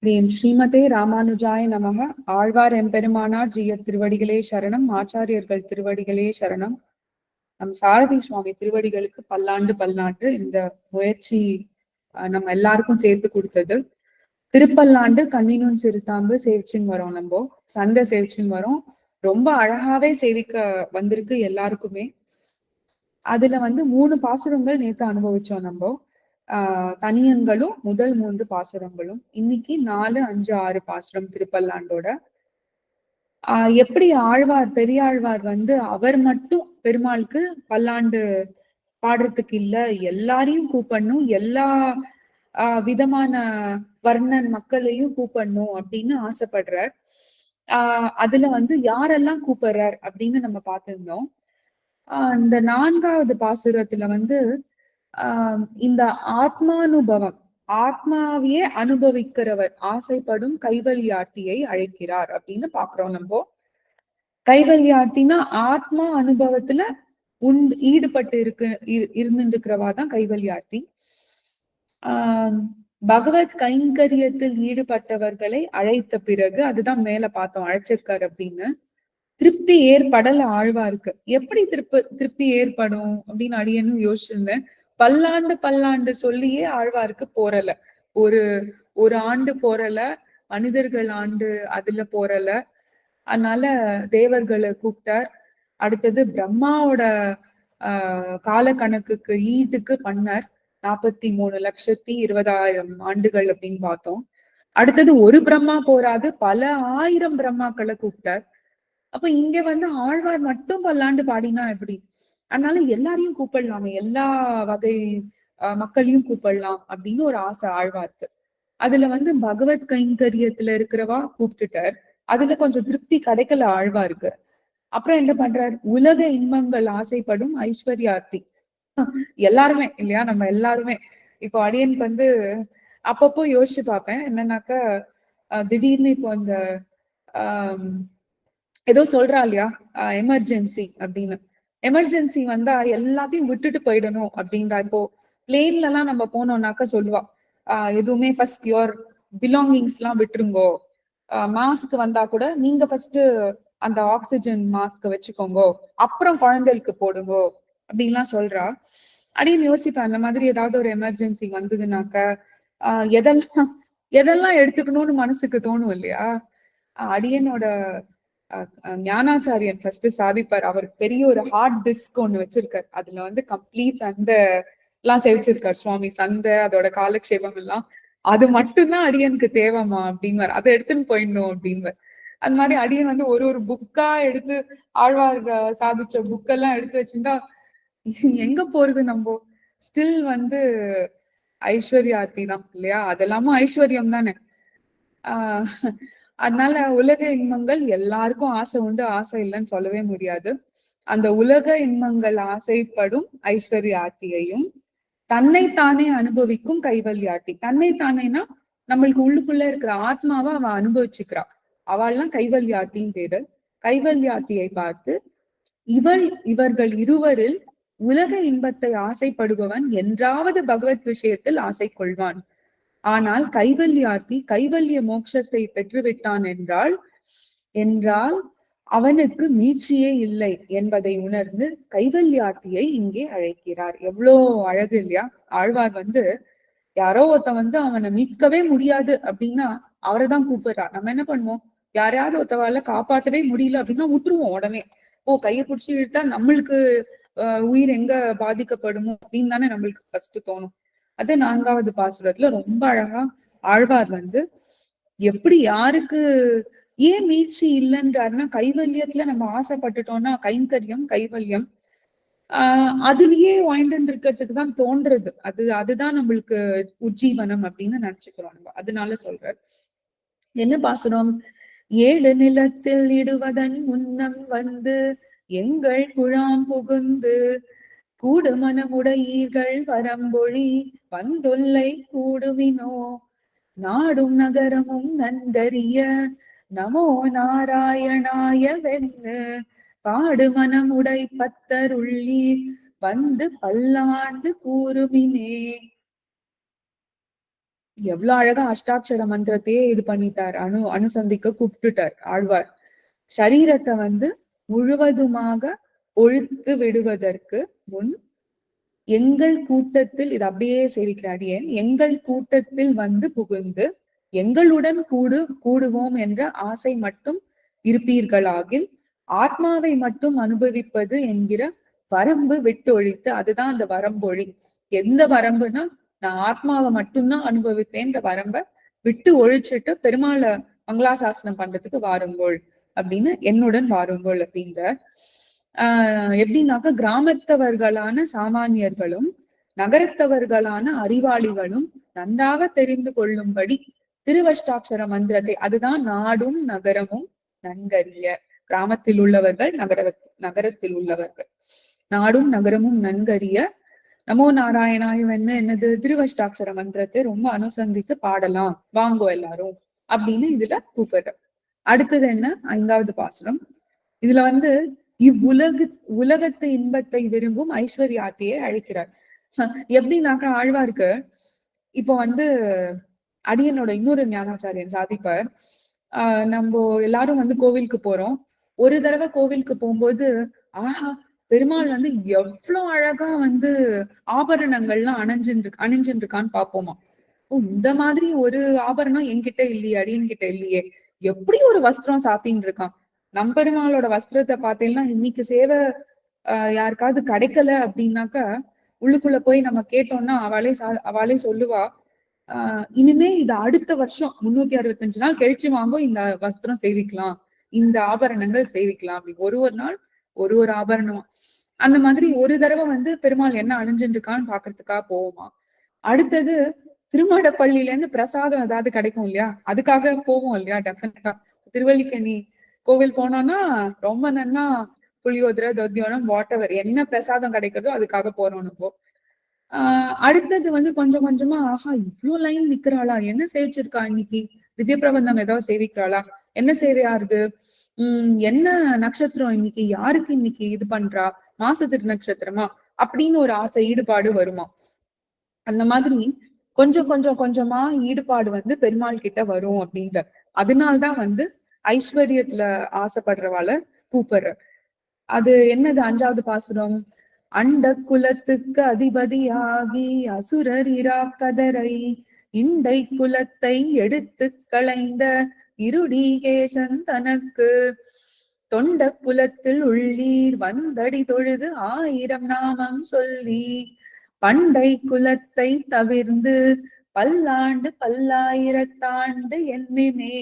ஸ்ரீமதே ராமானுஜாய நமக. ஆழ்வார் எம்பெருமானார் ஜீய திருவடிகளே சரணம். ஆச்சாரியர்கள் திருவடிகளே சரணம். நம் சாரதி சுவாமி திருவடிகளுக்கு பல்லாண்டு பல்லாண்டு. இந்த முயற்சி நம்ம எல்லாருக்கும் சேர்த்து கொடுத்தது. திருப்பல்லாண்டு கண்ணினும் சிறுதாம்பு சேவிச்சுன்னு வரோம். நம்ம சந்தை சேவிச்சுன்னு வரோம். ரொம்ப அழகாவே சேவிக்க வந்திருக்கு எல்லாருக்குமே. அதுல 3 பாசுரங்கள் நேத்து அனுபவிச்சோம் நம்ம. தனியன்களும் முதல் 3 பாசுரங்களும். இன்னைக்கு 4, 5, 6 பாசுரம் திருப்பல்லாண்டோட. எப்படி ஆழ்வார் பெரியாழ்வார் அவர் மட்டும் பெருமாளுக்கு பல்லாண்டு பாடுறதுக்கு இல்ல, எல்லாரையும் கூப்பிடணும், எல்லா விதமான வர்ணன் மக்களையும் கூப்பிடணும் அப்படின்னு ஆசைப்படுறார். அதுல யாரெல்லாம் கூப்பிடுறார் அப்படின்னு நம்ம பார்த்திருந்தோம். இந்த 4வது பாசுரத்துல இந்த ஆத்மானுபவம், ஆத்மாவையே அனுபவிக்கிறவர் ஆசைப்படும் கைவல்யார்த்தியை அழைக்கிறார் அப்படின்னு பாக்குறோம் நம்ம. கைவல்யார்த்தினா ஆத்மா அனுபவத்துல ஈடுபட்டு இருந்துட்டு இருக்கிறவாதான் கைவல்யார்த்தி. பகவத் கைங்கரியத்தில் ஈடுபட்டவர்களை அழைத்த பிறகு, அதுதான் மேல பார்த்தோம் அழைச்சிருக்காரு அப்படின்னு. திருப்தி ஏற்படல ஆழ்வாருக்கு. எப்படி திருப்தி ஏற்படும் அப்படின்னு அடியனும் யோசிச்சிருந்தேன். பல்லாண்டு சொல்லியே ஆழ்வாருக்கு போறல. ஒரு ஆண்டு போறல, மனிதர்கள் ஆண்டு அதுல போறல. அதனால தேவர்களை கூப்பிட்டார். அடுத்தது பிரம்மாவோட கால கணக்குக்கு ஈட்டுக்கு பண்ணார். 43,20,000 ஆண்டுகள் அப்படின்னு பார்த்தோம். அடுத்தது ஒரு பிரம்மா போராது, பல ஆயிரம் பிரம்மாக்களை கூப்பிட்டார். அப்ப இங்க ஆழ்வார் மட்டும் பல்லாண்டு பாடினா எப்படி? அதனால எல்லாரையும் கூப்பிடலாமே, எல்லா வகை மக்களையும் கூப்பிடலாம் அப்படின்னு ஒரு ஆசை ஆழ்வாருக்கு. அதுல பகவத் கைங்கரியத்துல இருக்கிறவா கூப்பிட்டுட்டார். அதுல கொஞ்சம் திருப்தி கிடைக்கல ஆழ்வாருக்கு. அப்புறம் என்ன பண்றார்? உலக இன்பங்கள் ஆசைப்படும் ஐஸ்வர்யார்த்தி. எல்லாருமே இல்லையா, நம்ம எல்லாருமே. இப்போ அடியனுக்கு அப்பப்போ யோசிச்சு பார்ப்பேன். என்னன்னாக்கா திடீர்னு இப்போ அந்த ஏதோ சொல்றா இல்லையா, எமர்ஜென்சி அப்படின்னு. எமர்ஜென்சி எல்லாத்தையும் விட்டுட்டு போயிடணும் அப்படின்றா. இப்போ பிளேன்ல எல்லாம் நம்ம போனோம்னாக்கா சொல்லுவா, எதுவுமே ஃபர்ஸ்ட் யுவர் பிலாங்கிங்ஸ் எல்லாம் விட்டுருங்கோ. மாஸ்க் வந்தா கூட நீங்க ஃபர்ஸ்ட் அந்த ஆக்சிஜன் மாஸ்க் வச்சுக்கோங்க, அப்புறம் குழந்தைகளுக்கு போடுங்கோ அப்படின்லாம் சொல்றா. அப்படின்னு யோசிப்பேன். அந்த மாதிரி ஏதாவது ஒரு எமர்ஜென்சி வந்ததுனாக்க எதெல்லாம் எடுத்துக்கணும்னு மனசுக்கு தோணும் இல்லையா. அடியனோட ஞானாச்சாரியன் ஃபர்ஸ்ட் சாதிப்பார். அவர் பெரிய ஒரு ஹார்ட் டிஸ்க் ஒண்ணு வச்சிருக்காரு. அதுல கம்ப்ளீட் சந்தை எல்லாம் சேவிச்சிருக்காரு சுவாமி. சந்தை அதோட காலக்ஷேபம் எல்லாம் அது மட்டும்தான் அடியனுக்கு தேவைமா அப்படின்னு, அதை எடுத்துன்னு போயிடணும் அப்படின்னு. அது மாதிரி அடியன் ஒரு புக்கா எடுத்து ஆழ்வார் சாதிச்ச புக்கெல்லாம் எடுத்து வச்சிருந்தா எங்க போறது நம்ம. ஸ்டில் ஐஸ்வர்யார்த்தி தான் இல்லையா, அதெல்லாமும் ஐஸ்வர்யம் தானே. அதனால உலக இன்பங்கள் எல்லாருக்கும் ஆசை உண்டு, ஆசை இல்லைன்னு சொல்லவே முடியாது. அந்த உலக இன்பங்கள் ஆசைப்படும் ஐஸ்வர்யார்த்தியையும் தன்னைத்தானே அனுபவிக்கும் கைவல்யார்த்தி. தன்னைத்தானேனா நம்மளுக்கு உள்ளுக்குள்ள இருக்கிற ஆத்மாவை அவ அனுபவிச்சுக்கிறா. அவள்லாம் கைவல்யார்த்தின்னு பேரு. கைவல்யார்த்தியை பார்த்து இவர்கள் இருவரில் உலக இன்பத்தை ஆசைப்படுபவன் என்றாவது பகவத் விஷயத்தில் ஆசை கொள்வான். ஆனால் கைவல்யார்த்தி கைவல்ய மோட்சத்தை பெற்றுவிட்டான் என்றால் அவனுக்கு மீட்சியே இல்லை என்பதை உணர்ந்து கைவல்யார்த்தியை இங்கே அழைக்கிறார். எவ்வளோ அழகு இல்லையா. ஆழ்வார் யாரோ ஒருத்த அவனை மீட்கவே முடியாது அப்படின்னா அவரைதான் கூப்பிடுறார். நம்ம என்ன பண்ணுவோம், யாரையாவது ஒருத்தவால காப்பாத்தவே முடியல அப்படின்னா விட்டுருவோம் உடனே. கையை பிடிச்சி இழுத்தா நம்மளுக்கு உயிர் எங்க பாதிக்கப்படுமோ அப்படின்னு தானே நம்மளுக்கு ஃபர்ஸ்ட் தோணும். அது 4வது பாசுரத்துல ரொம்ப அழகா ஆழ்வார் எப்படி யாருக்கு ஏன் மீட்சி இல்லைன்றாருன்னா, கைவல்யத்துல நம்ம ஆசைப்பட்டுட்டோம்னா கைங்கரியம் கைவல்யம் அதுலயே வாய்ண்டு இருக்கிறதுக்கு தான் தோன்றது. அதுதான் நம்மளுக்கு உஜ்ஜீவனம் அப்படின்னு நினைச்சுக்கிறோம் நம்ம. அதனால சொல்ற என்ன பாசுரம்? 7 நிலத்தில் இடுவதன் முன்னம் எங்கள் குழாம் புகுந்து கூடு மனமுடையீர்கள் வரம்பொழி வந்தொல்லை கூடுவினோ நாடும் நகரமும் நன்கரிய நமோ நாராயணாய வெண்ணு பாடு மனமுடை பத்தருள்ளீர் பல்லாண்டு கூறுமினே. எவ்வளவு அழகா அஷ்டாட்சர மந்திரத்தையே இது பண்ணிட்டார், அனுசந்திக்க கூப்பிட்டுட்டார் ஆழ்வார். சரீரத்தை வந்து முழுவதுமாக ஒழித்து விடுவதற்கு முன் எங்கள் கூட்டத்தில், இது அப்படியே சேவிக்கிறாடியேன், எங்கள் கூட்டத்தில் வந்து புகுந்து எங்களுடன் கூடுவோம் என்ற ஆசை மட்டும் இருப்பீர்களாகில் ஆத்மாவை மட்டும் அனுபவிப்பது என்கிற வரம்பு விட்டு ஒழித்து, அதுதான் அந்த வரம்பொழி. எந்த வரம்புனா, நான் ஆத்மாவை மட்டும்தான் அனுபவிப்பேன்ற வரம்ப விட்டு ஒழிச்சிட்டு பெருமாளை மங்களாசாசனம் பண்றதுக்கு வாருங்கோள் அப்படின்னு, என்னுடன் வாருங்கோள் அப்படின்ற எப்படின்னாக்க கிராமத்தவர்களான சாமானியர்களும் நகரத்தவர்களான அறிவாளிகளும் நன்றாக தெரிந்து கொள்ளும்படி திருவஷ்டாட்சர மந்திரத்தை, அதுதான் நாடும் நகரமும் நன்கறிய. கிராமத்தில் உள்ளவர்கள், நகரத்தில் உள்ளவர்கள், நாடும் நகரமும் நன்கறிய நமோ நாராயணாயவன்னு என்னது திருவஷ்டாட்சர மந்திரத்தை ரொம்ப அனுசந்தித்து பாடலாம், வாங்கோ எல்லாரும் அப்படின்னு இதுல கூப்பிடுற. அடுத்தது என்ன, 5வது பாசுரம். இதுல வந்து உலகத்து இன்பத்தை விரும்பும் ஐஸ்வர்யாத்தையே அழைக்கிறார். எப்படின்னாக்கா ஆழ்வாருக்கு இப்போ வந்து அடியனோட இன்னொரு ஞானாச்சாரியன் சாதிப்பார், நம்ம எல்லாரும் வந்து கோவிலுக்கு போறோம். ஒரு தடவை கோவிலுக்கு போகும்போது ஆஹா பெருமாள் வந்து எவ்வளவு அழகா வந்து ஆபரணங்கள்லாம் அணிஞ்சுட்டு இருக்கான்னு பாப்போமா. ஓ, இந்த மாதிரி ஒரு ஆபரணம் என்கிட்ட இல்லையே, அடியன் கிட்ட இல்லையே, எப்படி ஒரு வஸ்திரம் சாத்தின்னு இருக்கான். நம்பெருமாளோட வஸ்திரத்தை பார்த்தீங்கன்னா இன்னைக்கு சேவை யாருக்காவது கிடைக்கல அப்படின்னாக்கா உள்ளுக்குள்ள போய் நம்ம கேட்டோம்னா அவளே சொல்லுவா, இனிமே இது அடுத்த வருஷம் 365 நாள் கழிச்சு வாங்கோ இந்த வஸ்திரம் சேவிக்கலாம், இந்த ஆபரணங்கள் சேவிக்கலாம் அப்படி ஒரு நாள் ஒரு ஆபரணம். அந்த மாதிரி ஒரு தடவை வந்து பெருமாள் என்ன அணிஞ்சுட்டு இருக்கான்னு பாக்குறதுக்காக போவோமா. அடுத்தது திருமாடப்பள்ளியில இருந்து பிரசாதம் ஏதாவது கிடைக்கும் இல்லையா, அதுக்காக போவோம் இல்லையா. டெஃபினட்டா திருவல்லிக்கேணி கோவில் போனோம்னா ரொம்ப நன்னா புளியோதரை, தொத்தியோனம், வாட்டவர் என்ன பிரசாதம் கிடைக்கிறதோ அதுக்காக போறோம் நம்ம. அடுத்தது வந்து கொஞ்சம் கொஞ்சமா ஆஹா இவ்வளவு லைன் நிக்கிறாளா, என்ன சேவிச்சிருக்கா இன்னைக்கு, திவ்ய பிரபந்தம் ஏதாவது சேவிக்கிறாளா, என்ன சேவையாருது, என்ன நட்சத்திரம் இன்னைக்கு, யாருக்கு இன்னைக்கு இது பண்றா, மாச திருநட்சத்திரமா அப்படின்னு ஒரு ஆசை, ஈடுபாடு வருமா. அந்த மாதிரி கொஞ்சம் கொஞ்சமா ஈடுபாடு வந்து பெருமாள் கிட்ட வரும் அப்படின்ற. அதனால்தான் வந்து ஐஸ்வர்யத்துல ஆசைப்படுறவாள கூப்பிடுற. அது என்னது 5வது பாசுரம். அண்ட குலத்துக்கு அதிபதியாகி அசுரர் இராக்கதரை இண்டை குலத்தை எடுத்து களைந்த இருடிகேசன் தனக்கு தொண்ட குலத்தில் உள்ளீர் வந்தடி தொழுது 1000 நாமம் சொல்லி பண்டை குலத்தை தவிர்ந்து பல்லாண்டு பல்லாயிரத்தாண்டு என்னே.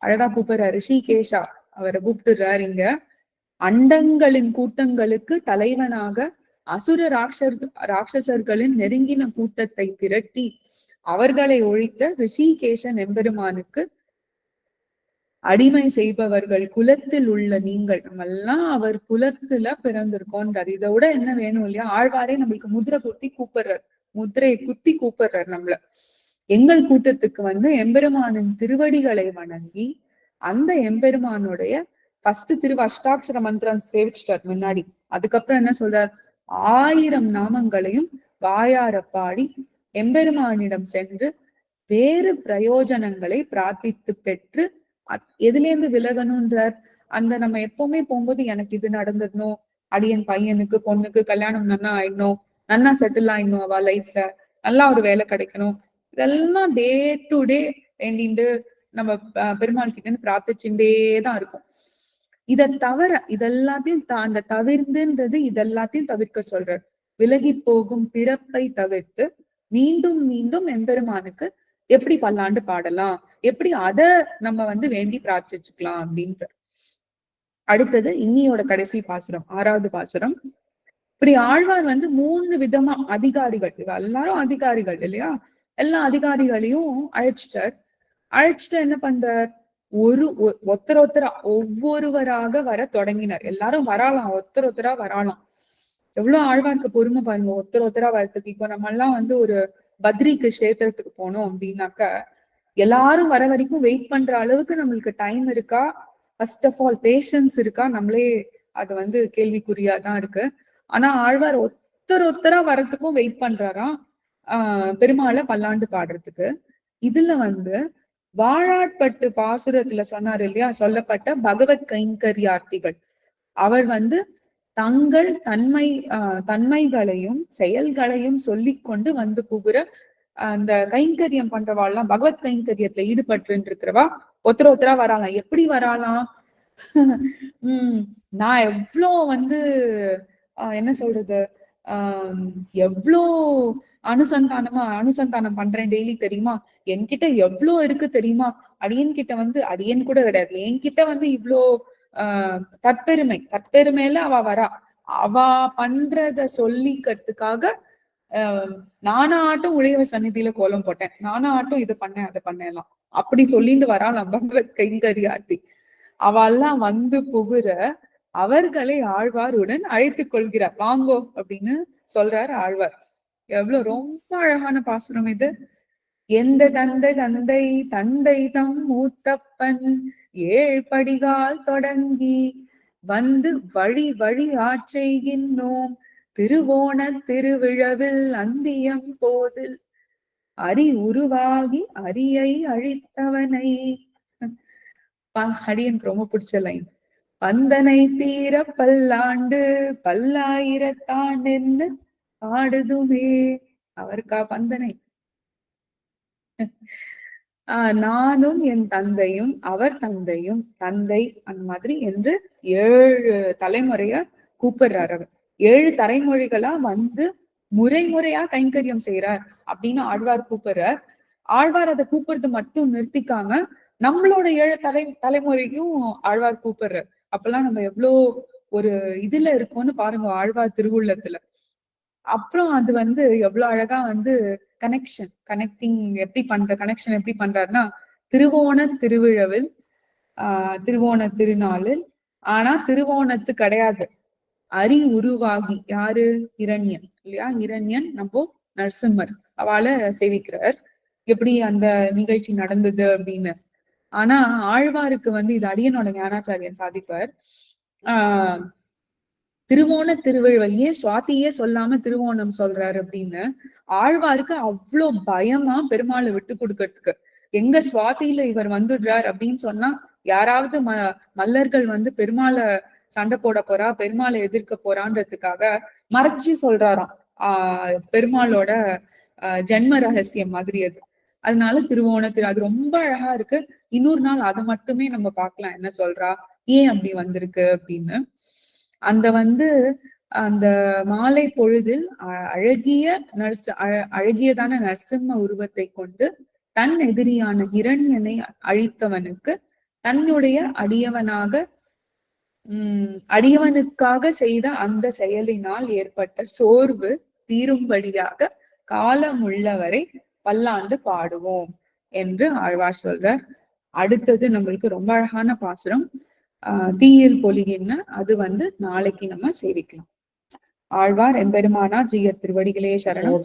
அழகா கூப்பிடுறாரு ரிஷிகேஷா, அவரை கூப்பிட்டுறாரு இங்க. அண்டங்களின் கூட்டங்களுக்கு தலைவனாக அசுர ராட்சசர்களின் நெருங்கின கூட்டத்தை திரட்டி அவர்களை ஒழித்த ரிஷிகேசன் எம்பெருமானுக்கு அடிமை செய்பவர்கள் குலத்தில் உள்ள நீங்கள், நம்மெல்லாம் அவர் குலத்துல பிறந்திருக்கோன்றார். இதை விட என்ன வேணும் இல்லையா. ஆழ்வாரே நம்மளுக்கு முத்திரையை குத்தி கூப்பிடுறார் நம்மள. எங்கள் கூட்டத்துக்கு வந்து எம்பெருமானின் திருவடிகளை வணங்கி அந்த எம்பெருமானுடைய ஃபர்ஸ்ட் அஷ்டாட்சர மந்திரம் சேவிச்சிட்டார் முன்னாடி. அதுக்கப்புறம் என்ன சொல்றார், 1000 நாமங்களையும் வாயார பாடி எம்பெருமானிடம் சென்று வேறு பிரயோஜனங்களை பிரார்த்தித்து பெற்று எதுல இருந்து விலகணும்ன்றார். அந்த நம்ம எப்பவுமே போகும்போது எனக்கு இது நடந்துடணும், அடியன் பையனுக்கு பொண்ணுக்கு கல்யாணம் நன்னா ஆயிடணும், நன்னா செட்டில் ஆயிடணும், அவ லைஃப்ல நல்லா ஒரு வேலை கிடைக்கணும், இதெல்லாம் டே டு டே வேண்டிட்டு நம்ம பெருமாள் கிட்டன்னு பிரார்த்திச்சுட்டேதான் இருக்கும். இதை தவிர இதெல்லாத்தையும் அந்த தவிர்ந்துன்றது இதெல்லாத்தையும் தவிர்க்க சொல்றார். விலகி போகும் பிறப்பை தவிர்த்து மீண்டும் மீண்டும் எம்பெருமானுக்கு எப்படி பல்லாண்டு பாடலாம், எப்படி அத நம்ம வந்து வேண்டி பிரார்த்திச்சுக்கலாம் அப்படின்ற. அடுத்தது இன்னியோட கடைசி பாசுரம் 6வது பாசுரம். இப்படி ஆழ்வார் வந்து 3 விதமா அதிகாரிகள், எல்லாரும் அதிகாரிகள் இல்லையா, எல்லா அதிகாரிகளையும் அழைச்சிட்டு என்ன பண்றார், ஒருத்தரா ஒவ்வொருவராக வர தொடங்கினார். எல்லாரும் வராலாம், ஒருத்தரா வராலாம். எவ்வளவு ஆழ்வார்க்கு பொறுமை பாருங்க, ஒருத்தரா வரத்துக்கு. இப்போ நம்ம எல்லாம் வந்து ஒரு பத்ரிக்கு கஷேத்திரத்துக்கு போனோம் அப்படின்னாக்க எல்லாரும் வர வரைக்கும் வெயிட் பண்ற அளவுக்கு நம்மளுக்கு டைம் இருக்கா, ஃபர்ஸ்ட் ஆஃப் ஆல் பேஷன்ஸ் இருக்கா, நம்மளே அது வந்து கேள்விக்குறியாதான் இருக்கு. ஆனா ஆழ்வார் ஒருத்தரா வரத்துக்கும் வெயிட் பண்றாராம். பெருமாளை பல்லாண்டு பாடுறதுக்கு. இதுல வந்து வாழாட்பட்டு பாசுரத்துல சொன்னார் இல்லையா, சொல்லப்பட்ட பகவத் கைங்கரியார்த்திகள் அவர் வந்து தங்கள் தன்மைகளையும் செயல்களையும் சொல்லிக் கொண்டு வந்து புகுற அந்த கைங்கரியம் பண்றவாள்லாம், பகவத் கைங்கரியத்துல ஈடுபட்டு இருக்கிறவா ஒருத்தரா வராலாம். எப்படி வராலாம்? நான் எவ்வளோ வந்து என்ன சொல்றது, எவ்வளோ அனுசந்தானம் பண்றேன் டெய்லி தெரியுமா, என்கிட்ட எவ்வளோ இருக்கு தெரியுமா, அடியன் கிட்ட வந்து அடியன் கூட கிடையாது, என்கிட்ட வந்து இவ்வளோ தற்பெருமையில அவ வரா. அவ பண்றத சொல்லிக்கிறதுக்காக நானா ஆட்டும் உழையவ சந்நிதியில கோலம் போட்டேன், நானா ஆட்டும் இது பண்ணேன் அதை பண்ணலாம் அப்படி சொல்லிட்டு வராளாம் பகவத் கைங்கரியார்த்தி. அவெல்லாம் வந்து புகுற அவர்களை ஆழ்வாருடன் அழைத்துக் கொள்கிறார், வாங்கோ அப்படின்னு சொல்றார் ஆழ்வார். எவ்வளவு ரொம்ப அழகான பாசுரம் இது. எந்த தந்தை தந்தை தம் மூத்தப்பன் படிகால் தொடங்கி வந்து வழி வழி ஆற்றைகின்றோம் திருவோண திருவிழவில் அந்தியம் போதில் அரி உருவாகி அரியை அழித்தவனை. அடியனுக்கு ரொம்ப பிடிச்ச லைன். பந்தனை தீர பல்லாண்டு பல்லாயிரத்தாண்டு ஆடுதுமே. அவருக்கா பந்தனை? நானும் என் தந்தையும் அவர் தந்தையும் தந்தை அந்த மாதிரி என்று 7 தலைமுறையா கூப்பிடுறாரு அவர். 7 தலைமொழிகளா வந்து முறையா கைங்கரியம் செய்யறார் அப்படின்னு ஆழ்வார் கூப்பிடுறார். ஆழ்வார் அதை கூப்பிடுறது மட்டும் நிறுத்திக்காம நம்மளோட 7 தலைமுறைக்கும் ஆழ்வார் கூப்பிடுறார். அப்பெல்லாம் நம்ம எவ்வளவு ஒரு இதுல இருக்கோம்னு பாருங்க ஆழ்வார் திருவுள்ளத்துல. அப்புறம் அது வந்து எவ்வளவு அழகா வந்து கனெக்டிங் எப்படி பண்றாருன்னா, திருவோண திருவிழவில் திருவோண திருநாளில், ஆனா திருவோணத்து கிடையாது, அரி உருவாகி, யாரு? இரண்யன் இல்லையா, இரண்யன் நம்ம நரசிம்மர் அவளை சேவிக்கிறார். எப்படி அந்த நிகழ்ச்சி நடந்தது அப்படின்னு. ஆனா ஆழ்வாருக்கு வந்து இது அடியனோட ஞானாச்சாரியன் சாதிப்பார். திருவோண திருவிழல் ஏன் சுவாத்தியே சொல்லாம திருவோணம் சொல்றாரு அப்படின்னு. ஆழ்வாருக்கு அவ்வளவு பயமா பெருமாளை விட்டு கொடுக்கறதுக்கு. எங்க சுவாத்தியில இவர் வந்துடுறார் அப்படின்னு சொன்னா யாராவது மல்லர்கள் வந்து பெருமாளை சண்டை போட போறா, பெருமாளை எதிர்க்க போறான்றதுக்காக மறைச்சு சொல்றாராம். பெருமாளோட ஜென்ம ரகசியம் மாதிரி அது. அதனால அது ரொம்ப அழகா இருக்கு. இன்னொரு நாள் அதை மட்டுமே நம்ம பார்க்கலாம், என்ன சொல்றா, ஏன் அப்படி வந்திருக்கு அப்படின்னு. அந்த வந்து அந்த மாலை பொழுதில் அழகியதான நரசிம்ம உருவத்தை கொண்டு தன் எதிரியான இரண்யனை அழித்தவனுக்கு தன்னுடைய அடியவனுக்காக செய்த அந்த செயலினால் ஏற்பட்ட சோர்வு தீரும்படியாக காலம் உள்ளவரை பல்லாண்டு பாடுவோம் என்று ஆழ்வார் சொல்றார். அடுத்தது நம்மளுக்கு ரொம்ப அழகான பாசுரம், தீயில் பொலிகின்ற, அது வந்து நாளைக்கு நம்ம சேவிக்கலாம். ஆழ்வார் எம்பெருமானார் ஜீயர் திருவடிகளே சரணம்.